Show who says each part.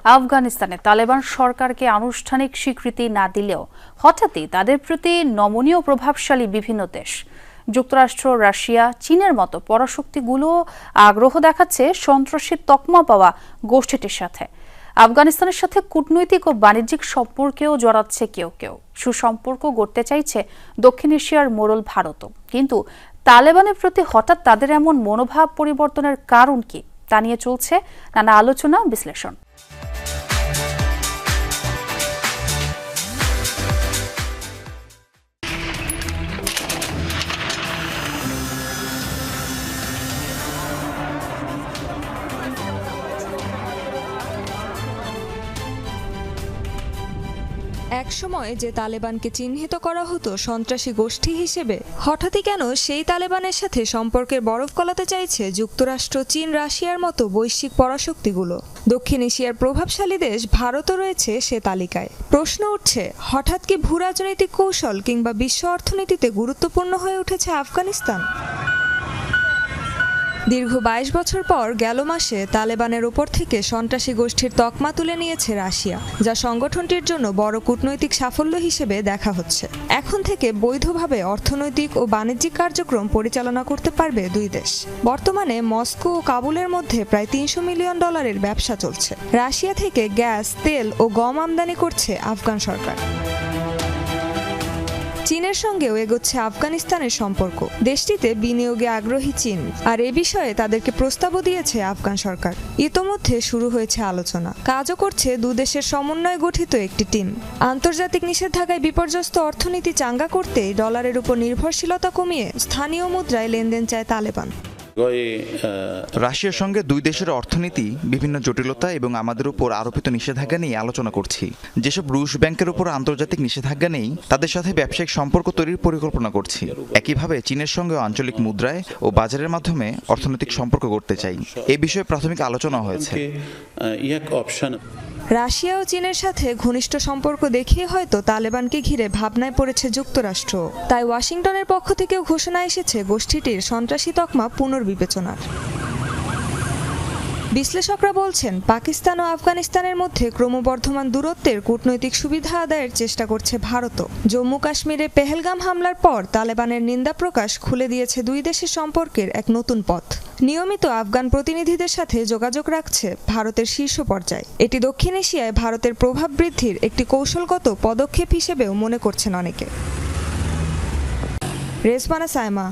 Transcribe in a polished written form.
Speaker 1: আফগানিস্তানে তালেবান সরকারকে আনুষ্ঠানিক স্বীকৃতি না দিলেও হঠাৎই তাদের প্রতি নমনীয় প্রভাবশালী বিভিন্ন দেশ যুক্তরাষ্ট্র, রাশিয়া, চীনের মতো পরাশক্তিগুলো আগ্রহ দেখাচ্ছে সন্ত্রাসীর তকমা পাওয়া গোষ্ঠীটির সাথে। আফগানিস্তানের সাথে কূটনৈতিক ও বাণিজ্যিক সম্পর্কেও জড়াচ্ছে কেউ কেউ। সুসম্পর্ক গড়তে চাইছে দক্ষিণ এশিয়ার মোড়ল ভারতও। কিন্তু তালেবানের প্রতি হঠাৎ তাদের এমন মনোভাব পরিবর্তনের কারণ কি, তা নিয়ে চলছে নানা আলোচনা বিশ্লেষণ।
Speaker 2: একসময় যে তালেবানকে চিহ্নিত করা হতো সন্ত্রাসী গোষ্ঠী হিসেবে, হঠাৎই কেন সেই তালেবানের সাথে সম্পর্কের বরফ গলাতে চাইছে যুক্তরাষ্ট্র, চীন, রাশিয়ার মতো বৈশ্বিক পরাশক্তিগুলো? দক্ষিণ এশিয়ার প্রভাবশালী দেশ ভারতও রয়েছে সে তালিকায়। প্রশ্ন উঠছে, হঠাৎ কি ভূ রাজনৈতিক কৌশল কিংবা বিশ্ব অর্থনীতিতে গুরুত্বপূর্ণ হয়ে উঠেছে আফগানিস্তান? দীর্ঘ ২২ বছর পর গেল মাসে তালেবানের উপর থেকে সন্ত্রাসী গোষ্ঠীর তকমা তুলে নিয়েছে রাশিয়া, যা সংগঠনটির জন্য বড় কূটনৈতিক সাফল্য হিসেবে দেখা হচ্ছে। এখন থেকে বৈধভাবে অর্থনৈতিক ও বাণিজ্যিক কার্যক্রম পরিচালনা করতে পারবে দুই দেশ। বর্তমানে মস্কো ও কাবুলের মধ্যে প্রায় $৩০০ মিলিয়ন ব্যবসা চলছে। রাশিয়া থেকে গ্যাস, তেল ও গম আমদানি করছে আফগান সরকার। চীনের সঙ্গেও এগোচ্ছে আফগানিস্তানের সম্পর্ক। দেশটিতে বিনিয়োগে আগ্রহী চীন, আর এ বিষয়ে তাদেরকে প্রস্তাবও দিয়েছে আফগান সরকার। ইতোমধ্যে শুরু হয়েছে আলোচনা, কাজও করছে দুদেশের সমন্বয়ে গঠিত একটি টিম। আন্তর্জাতিক নিষেধাজ্ঞায় বিপর্যস্ত অর্থনীতি চাঙ্গা করতে ডলারের উপর নির্ভরশীলতা কমিয়ে স্থানীয় মুদ্রায় লেনদেন চায় তালেবান।
Speaker 3: রাশিয়ার সঙ্গে দুই দেশের অর্থনীতি বিভিন্ন জটিলতা এবং আমাদের উপর আরোপিত নিষেধাজ্ঞা নিয়ে আলোচনা করছি। যেসব রুশ ব্যাংকের উপর আন্তর্জাতিক নিষেধাজ্ঞা নেই, তাদের সাথে ব্যবসায়িক সম্পর্ক তৈরির পরিকল্পনা করছি। একইভাবে চীনের সঙ্গে আঞ্চলিক মুদ্রায় ও বাজারের মাধ্যমে অর্থনৈতিক সম্পর্ক গড়তে চাই। এ বিষয়ে প্রাথমিক আলোচনা হয়েছে।
Speaker 2: রাশিয়া ও চীনের সাথে ঘনিষ্ঠ সম্পর্ক দেখিয়ে হয়তো তালেবানকে ঘিরে ভাবনায় পড়েছে যুক্তরাষ্ট্র। তাই ওয়াশিংটনের পক্ষ থেকেও ঘোষণা এসেছে গোষ্ঠীটির সন্ত্রাসী তকমা পুনর্বিবেচনার। বিশ্লেষকরা বলছেন, পাকিস্তান ও আফগানিস্তানের মধ্যে ক্রমবর্ধমান দূরত্বের কূটনৈতিক সুবিধা আদায়ের চেষ্টা করছে ভারতও। জম্মু কাশ্মীরে পেহেলগাম হামলার পর তালেবানের নিন্দা প্রকাশ খুলে দিয়েছে দুই দেশের সম্পর্কের এক নতুন পথ। নিয়মিত আফগান প্রতিনিধিদের সাথে যোগাযোগ রাখছে ভারতের শীর্ষ পর্যায়ে। এটি দক্ষিণ এশিয়ায় ভারতের প্রভাব বৃদ্ধির একটি কৌশলগত পদক্ষেপ হিসেবেও মনে করছেন অনেকে। রেজমানা সায়মা।